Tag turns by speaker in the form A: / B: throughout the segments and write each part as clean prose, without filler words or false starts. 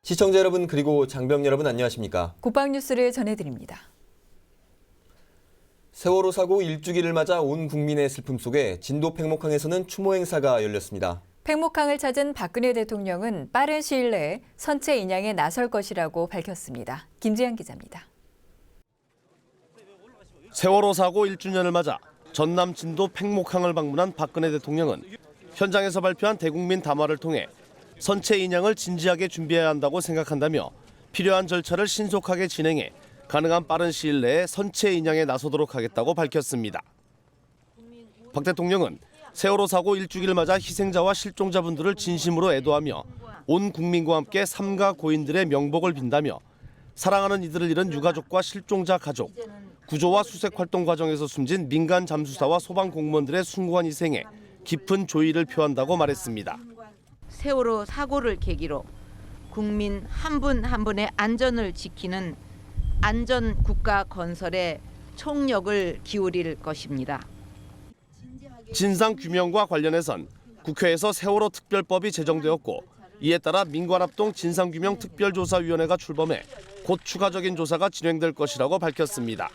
A: 시청자 여러분 그리고 장병 여러분 안녕하십니까?
B: 국방 뉴스를 전해드립니다.
A: 세월호 사고 1주기를 맞아 온 국민의 슬픔 속에 진도 팽목항에서는 추모 행사가 열렸습니다.
B: 팽목항을 찾은 박근혜 대통령은 빠른 시일 내에 선체 인양에 나설 것이라고 밝혔습니다. 김지현 기자입니다.
C: 세월호 사고 1주년을 맞아 전남 진도 팽목항을 방문한 박근혜 대통령은 현장에서 발표한 대국민 담화를 통해 선체 인양을 진지하게 준비해야 한다고 생각한다며 필요한 절차를 신속하게 진행해 가능한 빠른 시일 내에 선체 인양에 나서도록 하겠다고 밝혔습니다. 박 대통령은 세월호 사고 1주기를 맞아 희생자와 실종자분들을 진심으로 애도하며 온 국민과 함께 삼가 고인들의 명복을 빈다며 사랑하는 이들을 잃은 유가족과 실종자 가족, 구조와 수색 활동 과정에서 숨진 민간 잠수사와 소방 공무원들의 숭고한 희생에 깊은 조의를 표한다고 말했습니다.
D: 세월호 사고를 계기로 국민 한 분 한 분의 안전을 지키는 안전 국가 건설에 총력을 기울일 것입니다.
C: 진상 규명과 관련해선 국회에서 세월호 특별법이 제정되었고 이에 따라 민관합동 진상규명특별조사위원회가 출범해 곧 추가적인 조사가 진행될 것이라고 밝혔습니다.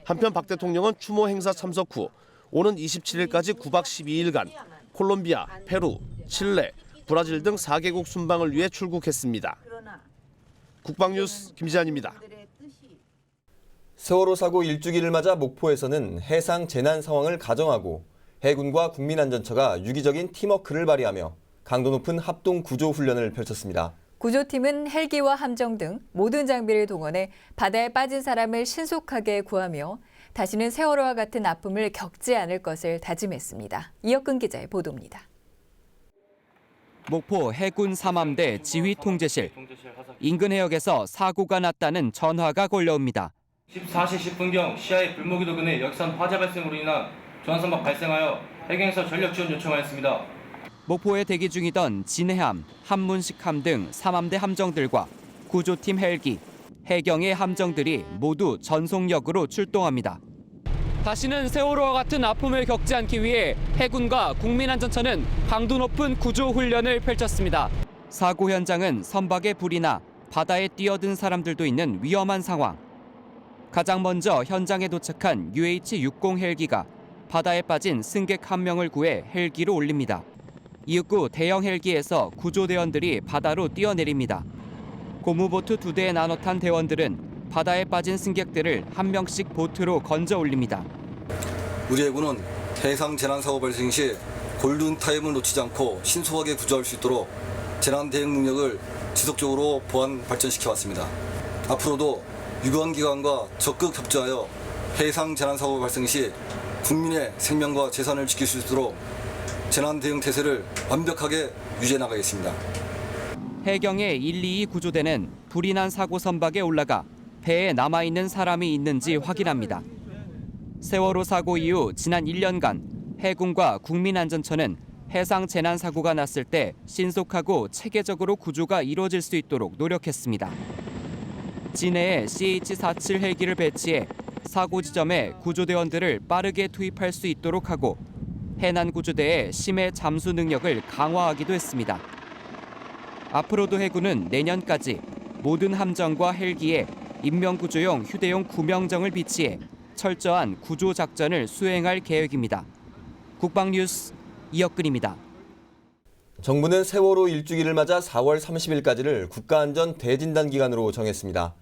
C: 한편 박 대통령은 추모 행사 참석 후 오는 27일까지 9박 12일간 콜롬비아, 페루, 칠레, 브라질 등 4개국 순방을 위해 출국했습니다. 국방뉴스 김지한입니다.
A: 세월호 사고 1주기를 맞아 목포에서는 해상 재난 상황을 가정하고 해군과 국민안전처가 유기적인 팀워크를 발휘하며 강도 높은 합동 구조 훈련을 펼쳤습니다.
B: 구조팀은 헬기와 함정 등 모든 장비를 동원해 바다에 빠진 사람을 신속하게 구하며 다시는 세월호와 같은 아픔을 겪지 않을 것을 다짐했습니다. 이혁근 기자의 보도입니다.
E: 목포 해군 삼함대 지휘통제실. 인근 해역에서 사고가 났다는 전화가 걸려옵니다.
F: 14시 10분경 시야에 불모기 도근의 역산 화재 발생으로 인한 조난선박 발생하여 해경에서 전력 지원 요청하였습니다.
E: 목포에 대기 중이던 진해함, 한문식함 등 삼함대 함정들과 구조팀 헬기, 해경의 함정들이 모두 전속력으로 출동합니다. 다시는 세월호와 같은 아픔을 겪지 않기 위해 해군과 국민안전처는 강도 높은 구조 훈련을 펼쳤습니다. 사고 현장은 선박에 불이 나 바다에 뛰어든 사람들도 있는 위험한 상황. 가장 먼저 현장에 도착한 UH-60 헬기가 바다에 빠진 승객 1명을 구해 헬기로 올립니다. 이윽고 대형 헬기에서 구조대원들이 바다로 뛰어내립니다. 고무보트 2대에 나눠 탄 대원들은 바다에 빠진 승객들을 한 명씩 보트로 건져 올립니다.
G: 우리 해군은 해상 재난 사고 발생 시 골든 타임을 놓치지 않고 신속하게 구조할 수 있도록 재난 대응 능력을 지속적으로 보완 발전시켜 왔습니다. 앞으로도 유관 기관과 적극 협조하여 해상 재난 사고 발생 시 국민의 생명과 재산을 지킬 수 있도록 재난 대응 태세를 완벽하게 유지해 나가겠습니다.
E: 해경의 122 구조대는 불이 난 사고 선박에 올라가 배에 남아있는 사람이 있는지 확인합니다. 세월호 사고 이후 지난 1년간 해군과 국민안전처는 해상 재난 사고가 났을 때 신속하고 체계적으로 구조가 이루어질 수 있도록 노력했습니다. 진해에 CH-47 헬기를 배치해 사고 지점에 구조대원들을 빠르게 투입할 수 있도록 하고 해난구조대의 심해 잠수 능력을 강화하기도 했습니다. 앞으로도 해군은 내년까지 모든 함정과 헬기에 인명구조용 휴대용 구명정을 비치해 철저한 구조작전을 수행할 계획입니다. 국방뉴스 이혁근입니다.
A: 정부는 세월호 1주기를 맞아 4월 30일까지를 국가안전 대진단 기간으로 정했습니다.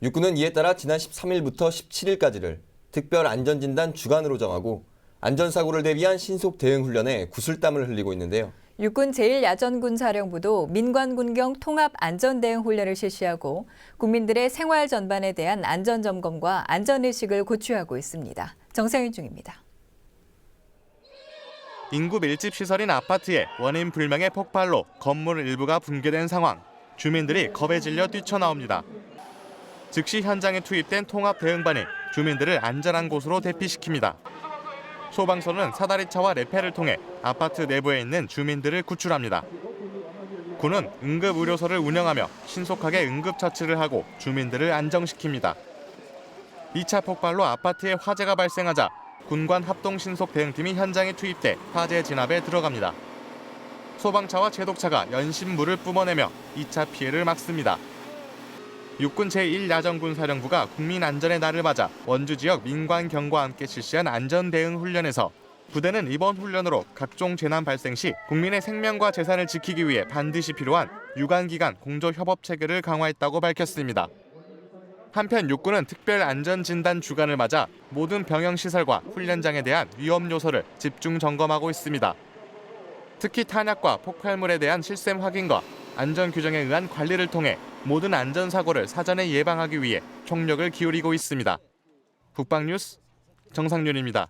A: 육군은 이에 따라 지난 13일부터 17일까지를 특별안전진단 주간으로 정하고 안전사고를 대비한 신속 대응 훈련에 구슬땀을 흘리고 있는데요.
B: 육군 제1야전군사령부도 민관군경 통합 안전대응 훈련을 실시하고 국민들의 생활 전반에 대한 안전점검과 안전의식을 고취하고 있습니다. 정상윤 중입니다.
H: 인구 밀집 시설인 아파트에 원인 불명의 폭발로 건물 일부가 붕괴된 상황. 주민들이 겁에 질려 뛰쳐나옵니다. 즉시 현장에 투입된 통합 대응반이 주민들을 안전한 곳으로 대피시킵니다. 소방서는 사다리차와 레페를 통해 아파트 내부에 있는 주민들을 구출합니다. 군은 응급의료소를 운영하며 신속하게 응급처치를 하고 주민들을 안정시킵니다. 2차 폭발로 아파트에 화재가 발생하자 군관 합동 신속 대응팀이 현장에 투입돼 화재 진압에 들어갑니다. 소방차와 제독차가 연신 물을 뿜어내며 2차 피해를 막습니다. 육군 제1야전군사령부가 국민안전의 날을 맞아 원주 지역 민관경과 함께 실시한 안전대응훈련에서 부대는 이번 훈련으로 각종 재난 발생 시 국민의 생명과 재산을 지키기 위해 반드시 필요한 유관기관 공조협업 체계를 강화했다고 밝혔습니다. 한편 육군은 특별안전진단 주간을 맞아 모든 병영시설과 훈련장에 대한 위험 요소를 집중 점검하고 있습니다. 특히 탄약과 폭발물에 대한 실샘 확인과 안전 규정에 의한 관리를 통해 모든 안전사고를 사전에 예방하기 위해 총력을 기울이고 있습니다. 국방뉴스 정상윤입니다.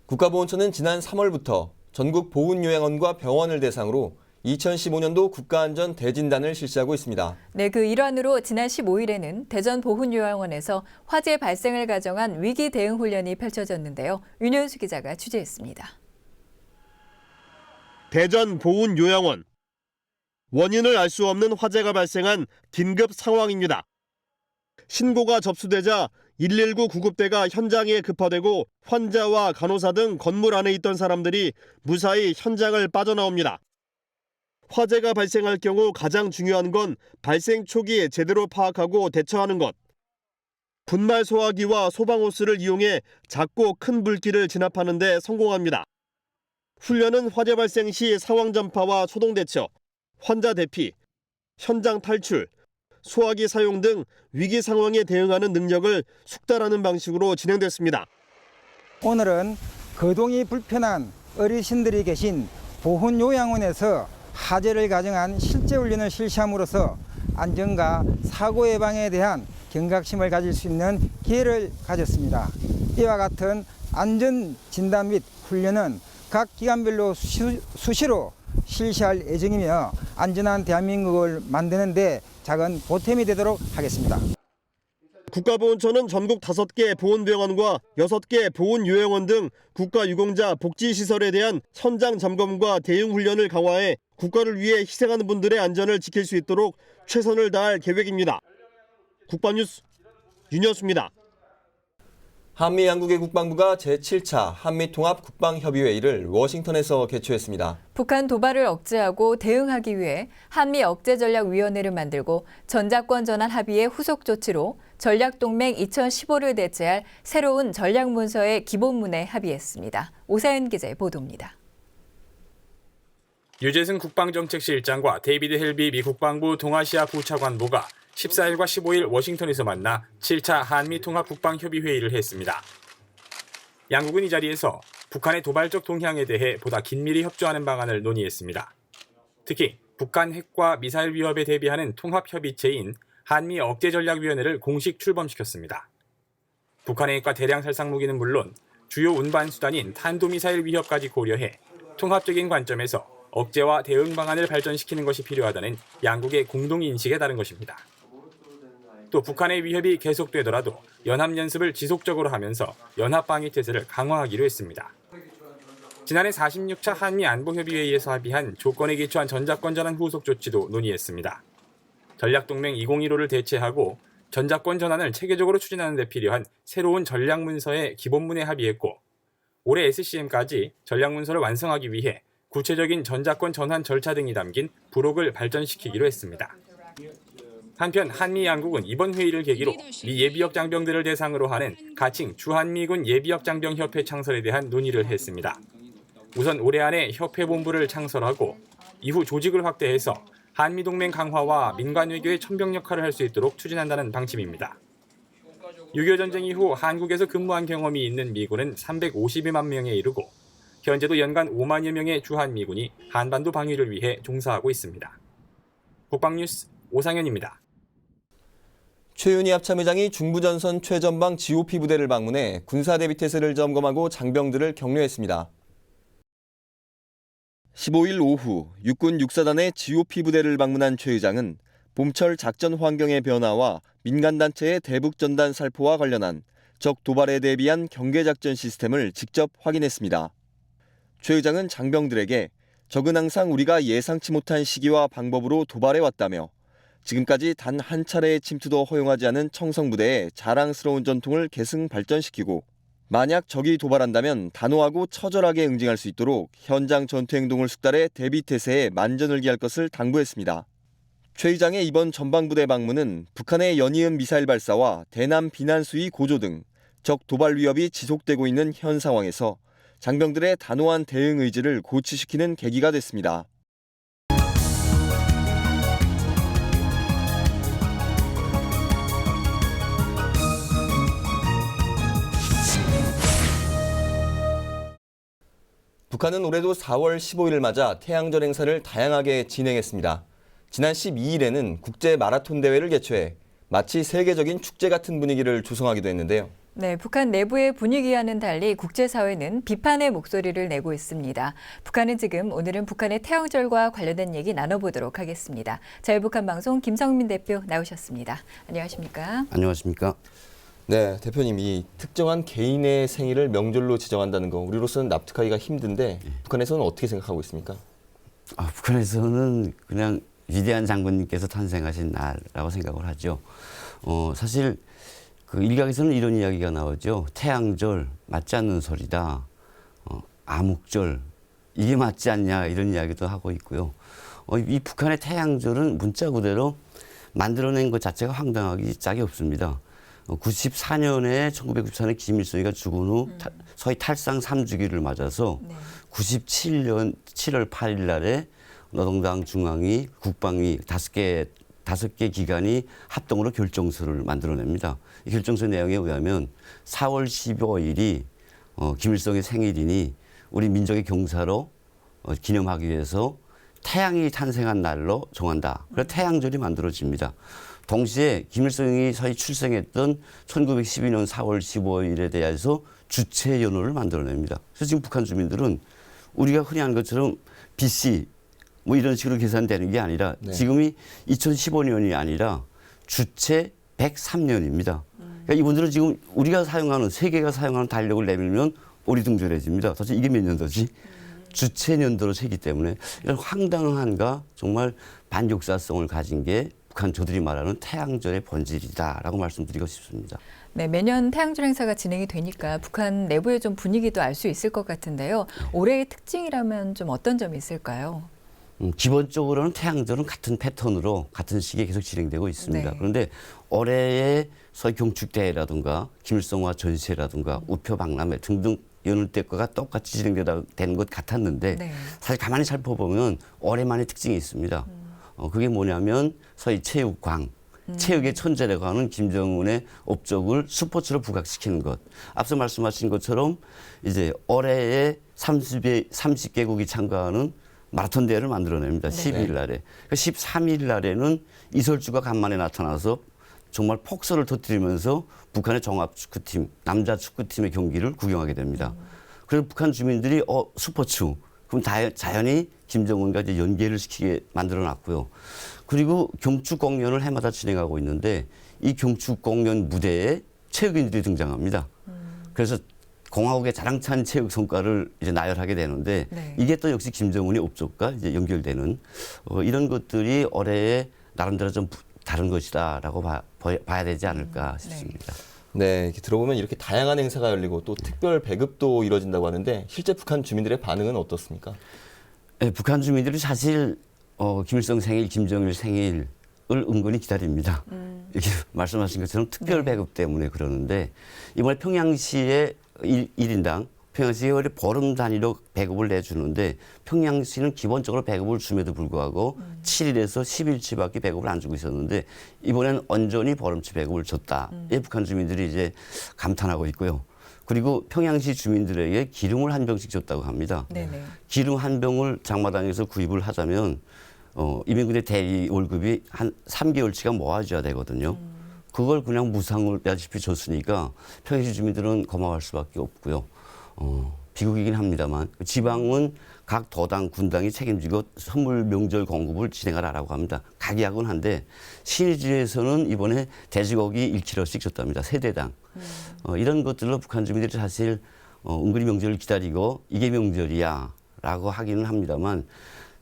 A: 국가보훈처는 지난 3월부터 전국 보훈요양원과 병원을 대상으로 2015년도 국가안전 대진단을 실시하고 있습니다.
B: 네, 그 일환으로 지난 15일에는 대전 보훈요양원에서 화재 발생을 가정한 위기 대응 훈련이 펼쳐졌는데요. 윤현수 기자가 취재했습니다.
C: 대전 보훈요양원. 원인을 알 수 없는 화재가 발생한 긴급 상황입니다. 신고가 접수되자 119 구급대가 현장에 급파되고 환자와 간호사 등 건물 안에 있던 사람들이 무사히 현장을 빠져나옵니다. 화재가 발생할 경우 가장 중요한 건 발생 초기에 제대로 파악하고 대처하는 것. 분말 소화기와 소방호스를 이용해 작고 큰 불길을 진압하는 데 성공합니다. 훈련은 화재 발생 시 상황 전파와 초동 대처, 환자 대피, 현장 탈출, 소화기 사용 등 위기 상황에 대응하는 능력을 숙달하는 방식으로 진행됐습니다.
I: 오늘은 거동이 불편한 어르신들이 계신 보훈요양원에서 화재를 가정한 실제 훈련을 실시함으로써 안전과 사고 예방에 대한 경각심을 가질 수 있는 기회를 가졌습니다. 이와 같은 안전 진단 및 훈련은 각 기관별로 수시로 실시할 예정이며 안전한 대한민국을 만드는 데 작은 보탬이 되도록 하겠습니다.
C: 국가보훈처는 전국 5개 보훈병원과 6개 보훈요양원 등 국가유공자 복지시설에 대한 현장 점검과 대응 훈련을 강화해 국가를 위해 희생하는 분들의 안전을 지킬 수 있도록 최선을 다할 계획입니다. 국방뉴스 윤현수입니다.
A: 한미 양국의 국방부가 제7차 한미통합 국방협의회의를 워싱턴에서 개최했습니다.
B: 북한 도발을 억제하고 대응하기 위해 한미억제전략위원회를 만들고 전자권 전환 합의의 후속 조치로 전략동맹 2015를 대체할 새로운 전략문서의 기본문에 합의했습니다. 오사연 기자의 보도입니다.
J: 유재승 국방정책실장과 데이비드 헬비 미 국방부 동아시아 부차관보가 14일과 15일 워싱턴에서 만나 7차 한미통합 국방협의회의를 했습니다. 양국은 이 자리에서 북한의 도발적 동향에 대해 보다 긴밀히 협조하는 방안을 논의했습니다. 특히 북한 핵과 미사일 위협에 대비하는 통합협의체인 한미억제전략위원회를 공식 출범시켰습니다. 북한의 핵과 대량 살상 무기는 물론 주요 운반 수단인 탄도미사일 위협까지 고려해 통합적인 관점에서 억제와 대응 방안을 발전시키는 것이 필요하다는 양국의 공동인식에 따른 것입니다. 또 북한의 위협이 계속되더라도 연합연습을 지속적으로 하면서 연합방위태세를 강화하기로 했습니다. 지난해 46차 한미안보협의회의에서 합의한 조건에 기초한 전자권 전환 후속 조치도 논의했습니다. 전략동맹 2015를 대체하고 전자권 전환을 체계적으로 추진하는 데 필요한 새로운 전략문서의 기본문에 합의했고 올해 SCM까지 전략문서를 완성하기 위해 구체적인 전자권 전환 절차 등이 담긴 부록을 발전시키기로 했습니다. 한편 한미 양국은 이번 회의를 계기로 미 예비역 장병들을 대상으로 하는 가칭 주한미군 예비역 장병협회 창설에 대한 논의를 했습니다. 우선 올해 안에 협회 본부를 창설하고 이후 조직을 확대해서 한미동맹 강화와 민간 외교의 천병 역할을 할 수 있도록 추진한다는 방침입니다. 6.25 전쟁 이후 한국에서 근무한 경험이 있는 미군은 352만 명에 이르고 현재도 연간 5만여 명의 주한미군이 한반도 방위를 위해 종사하고 있습니다. 국방뉴스 오상현입니다.
A: 최윤희 합참의장이 중부전선 최전방 GOP 부대를 방문해 군사대비태세를 점검하고 장병들을 격려했습니다. 15일 오후 육군 육사단의 GOP 부대를 방문한 최 의장은 봄철 작전 환경의 변화와 민간단체의 대북전단 살포와 관련한 적 도발에 대비한 경계작전 시스템을 직접 확인했습니다. 최 의장은 장병들에게 적은 항상 우리가 예상치 못한 시기와 방법으로 도발해왔다며 지금까지 단 한 차례의 침투도 허용하지 않은 청성부대의 자랑스러운 전통을 계승 발전시키고 만약 적이 도발한다면 단호하고 처절하게 응징할 수 있도록 현장 전투 행동을 숙달해 대비 태세에 만전을기할 것을 당부했습니다. 최 의장의 이번 전방부대 방문은 북한의 연이은 미사일 발사와 대남 비난 수위 고조 등 적 도발 위협이 지속되고 있는 현 상황에서 장병들의 단호한 대응 의지를 고취시키는 계기가 됐습니다. 북한은 올해도 4월 15일을 맞아 태양절 행사를 다양하게 진행했습니다. 지난 12일에는 국제 마라톤 대회를 개최해 마치 세계적인 축제 같은 분위기를 조성하기도 했는데요.
B: 네, 북한 내부의 분위기와는 달리 국제사회는 비판의 목소리를 내고 있습니다. 북한은 지금 오늘은 북한의 태양절과 관련된 얘기 나눠보도록 하겠습니다. 자유북한 방송 김성민 대표 나오셨습니다. 안녕하십니까?
K: 안녕하십니까?
A: 네, 대표님, 이 특정한 개인의 생일을 명절로 지정한다는 거 우리로서는 납득하기가 힘든데 북한에서는 어떻게 생각하고 있습니까?
K: 북한에서는 그냥 위대한 장군님께서 탄생하신 날이라고 생각을 하죠. 사실 그 일각에서는 이런 이야기가 나오죠. 태양절 맞지 않는 소리다. 암흑절 이게 맞지 않냐 이런 이야기도 하고 있고요. 이 북한의 태양절은 문자 그대로 만들어낸 것 자체가 황당하기 짝이 없습니다. 94년에 1994년에 김일성이가 죽은 후 서희 탈상 3주기를 맞아서 97년 7월 8일 날에 노동당 중앙위, 국방위 다섯 개 기관이 합동으로 결정서를 만들어냅니다. 이 결정서 내용에 의하면 4월 15일이 김일성의 생일이니 우리 민족의 경사로 기념하기 위해서 태양이 탄생한 날로 정한다. 그래서 태양절이 만들어집니다. 동시에 김일성이 서희 출생했던 1912년 4월 15일에 대해서 주체 연호를 만들어냅니다. 그래서 지금 북한 주민들은 우리가 흔히 하는 것처럼 BC 뭐 이런 식으로 계산되는 게 아니라 지금이 2015년이 아니라 주체 103년입니다. 그러니까 이분들은 지금 우리가 사용하는 세계가 사용하는 달력을 내밀면 오리둥절해집니다. 도대체 이게 몇 년도지? 주체 년도로 세기 때문에 이런 황당한가 정말 반역사성을 가진 게 북한 저들이 말하는 태양절의 본질이다라고 말씀드리고 싶습니다.
B: 네, 매년 태양절 행사가 진행이 되니까 북한 내부의 좀 분위기도 알 수 있을 것 같은데요. 올해의 특징이라면 좀 어떤 점이 있을까요?
K: 기본적으로는 태양절은 같은 패턴으로 같은 시기에 계속 진행되고 있습니다.
B: 네.
K: 그런데 올해의 서희 경축대회라든가 김일성화 전시회라든가 우표 박람회 등등 여느 때과 똑같이 진행되는 것 같았는데 사실 가만히 살펴보면 올해만의 특징이 있습니다. 그게 뭐냐면 서희 체육광, 체육의 천재라고 하는 김정은의 업적을 스포츠로 부각시키는 것. 앞서 말씀하신 것처럼 이제 올해에 30개국이 참가하는 마라톤 대회를 만들어냅니다. 12일 날에. 13일 날에는 이설주가 간만에 나타나서 정말 폭설을 터뜨리면서 북한의 종합축구팀, 남자 축구팀의 경기를 구경하게 됩니다. 그래서 북한 주민들이 스포츠, 그럼 자연히 김정은과 이제 연계를 시키게 만들어놨고요. 그리고 경축 공연을 해마다 진행하고 있는데 이 경축 공연 무대에 체육인들이 등장합니다. 그래서 공화국의 자랑찬 체육 성과를 이제 나열하게 되는데 이게 또 역시 김정은의 업적과 이제 연결되는 이런 것들이 올해에 나름대로 좀 다른 것이다라고 봐야 되지 않을까 싶습니다.
A: 네, 이렇게 들어보면 이렇게 다양한 행사가 열리고 또 특별 배급도 이루어진다고 하는데 실제 북한 주민들의 반응은 어떻습니까?
K: 네, 북한 주민들이 사실 김일성 생일, 김정일 생일을 은근히 기다립니다. 이렇게 말씀하신 것처럼 특별 배급 때문에 그러는데 이번에 평양시에 1인당 평양시에 원래 보름 단위로 배급을 내주는데 평양시는 기본적으로 배급을 줌에도 불구하고 7일에서 10일치밖에 배급을 안 주고 있었는데 이번에는 온전히 보름치 배급을 줬다. 북한 주민들이 이제 감탄하고 있고요. 그리고 평양시 주민들에게 기름을 한 병씩 줬다고 합니다. 기름 한 병을 장마당에서 구입을 하자면 이민군의 대리 월급이 한 3개월치가 모아줘야 되거든요. 그걸 그냥 무상을 빼다시피 줬으니까 평양시 주민들은 고마워할 수밖에 없고요. 비극이긴 합니다만 지방은 각 도당, 군당이 책임지고 선물 명절 공급을 진행하라고 합니다. 각이하곤 한데 신의주에서는 이번에 돼지고기 1kg씩 줬답니다. 세대당. 이런 것들로 북한 주민들이 사실 은근히 명절을 기다리고 이게 명절이야 라고 하기는 합니다만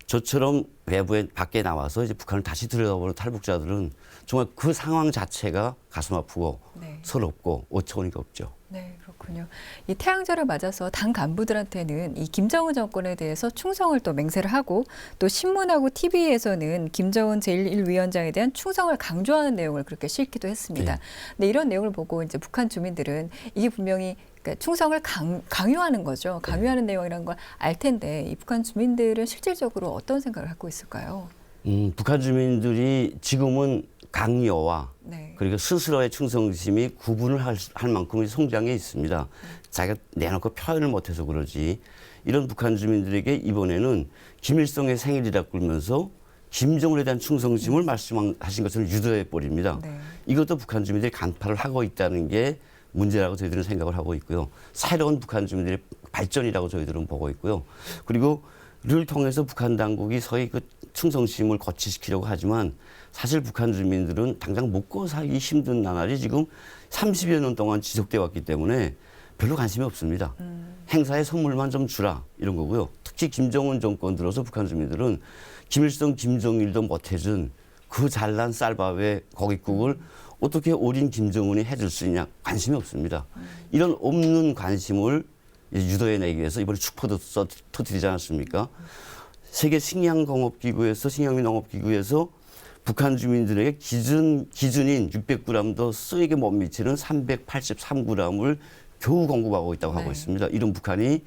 K: 저처럼 외부에 밖에 나와서 이제 북한을 다시 들여다보는 탈북자들은 정말 그 상황 자체가 가슴 아프고
B: 네.
K: 서럽고 어처구니가 없죠.
B: 네, 그렇군요. 이 태양절을 맞아서 당 간부들한테는 이 김정은 정권에 대해서 충성을 또 맹세를 하고 또 신문하고 TV에서는 김정은 제1위원장에 대한 충성을 강조하는 내용을 그렇게 싣기도 했습니다.
K: 네.
B: 근데 이런 내용을 보고 이제 북한 주민들은 이게 분명히 그러니까 충성을 강요하는 거죠. 강요하는 내용이라는 걸 알 텐데 이 북한 주민들은 실질적으로 어떤 생각을 갖고 있을까요?
K: 북한 주민들이 지금은 강요와
B: 네.
K: 그리고 스스로의 충성심이 구분을 할 만큼의 성장에 있습니다. 자기가 내놓고 표현을 못해서 그러지. 이런 북한 주민들에게 이번에는 김일성의 생일이라 끌면서 김정은에 대한 충성심을 말씀하신 것을 유도해 버립니다.
B: 네.
K: 이것도 북한 주민들이 간파를 하고 있다는 게 문제라고 저희들은 생각을 하고 있고요. 새로운 북한 주민들의 발전이라고 저희들은 보고 있고요. 그리고 를 통해서 북한 당국이 서히 그 충성심을 거치시키려고 하지만 사실 북한 주민들은 당장 먹고 살기 힘든 나날이 지금 30여 년 동안 지속돼 왔기 때문에 별로 관심이 없습니다. 행사에 선물만 좀 주라 이런 거고요. 특히 김정은 정권 들어서 북한 주민들은 김일성, 김정일도 못해준 그 잘난 쌀밥에 고깃국을 어떻게 어린 김정은이 해줄 수 있냐 관심이 없습니다. 이런 없는 관심을 유도해내기 위해서 이번에 축포도 터뜨리지 않았습니까? 세계 식량공업기구에서 식량민농업기구에서 북한 주민들에게 기준인 600g도 수익에 못 미치는 383g을 겨우 공급하고 있다고 하고 있습니다. 이런 북한이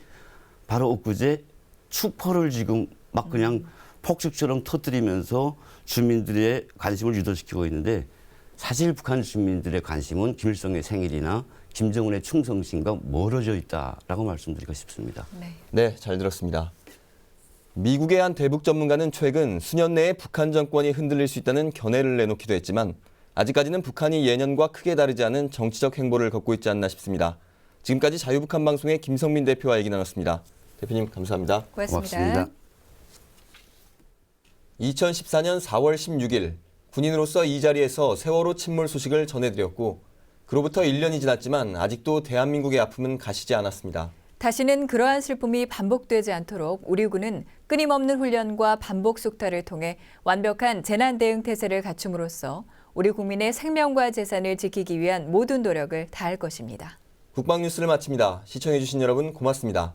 K: 바로 엊그제 축포를 지금 막 그냥 폭죽처럼 터뜨리면서 주민들의 관심을 유도시키고 있는데 사실 북한 주민들의 관심은 김일성의 생일이나 김정은의 충성심과 멀어져 있다라고 말씀드리고 싶습니다.
A: 네, 잘 들었습니다. 미국의 한 대북 전문가는 최근 수년 내에 북한 정권이 흔들릴 수 있다는 견해를 내놓기도 했지만 아직까지는 북한이 예년과 크게 다르지 않은 정치적 행보를 걷고 있지 않나 싶습니다. 지금까지 자유북한 방송의 김성민 대표와 얘기 나눴습니다. 대표님 감사합니다.
B: 고맙습니다.
A: 2014년 4월 16일 군인으로서 이 자리에서 세월호 침몰 소식을 전해드렸고 그로부터 1년이 지났지만 아직도 대한민국의 아픔은 가시지 않았습니다.
B: 다시는 그러한 슬픔이 반복되지 않도록 우리 군은 끊임없는 훈련과 반복 숙달을 통해 완벽한 재난 대응 태세를 갖춤으로써 우리 국민의 생명과 재산을 지키기 위한 모든 노력을 다할 것입니다.
A: 국방뉴스를 마칩니다. 시청해주신 여러분 고맙습니다.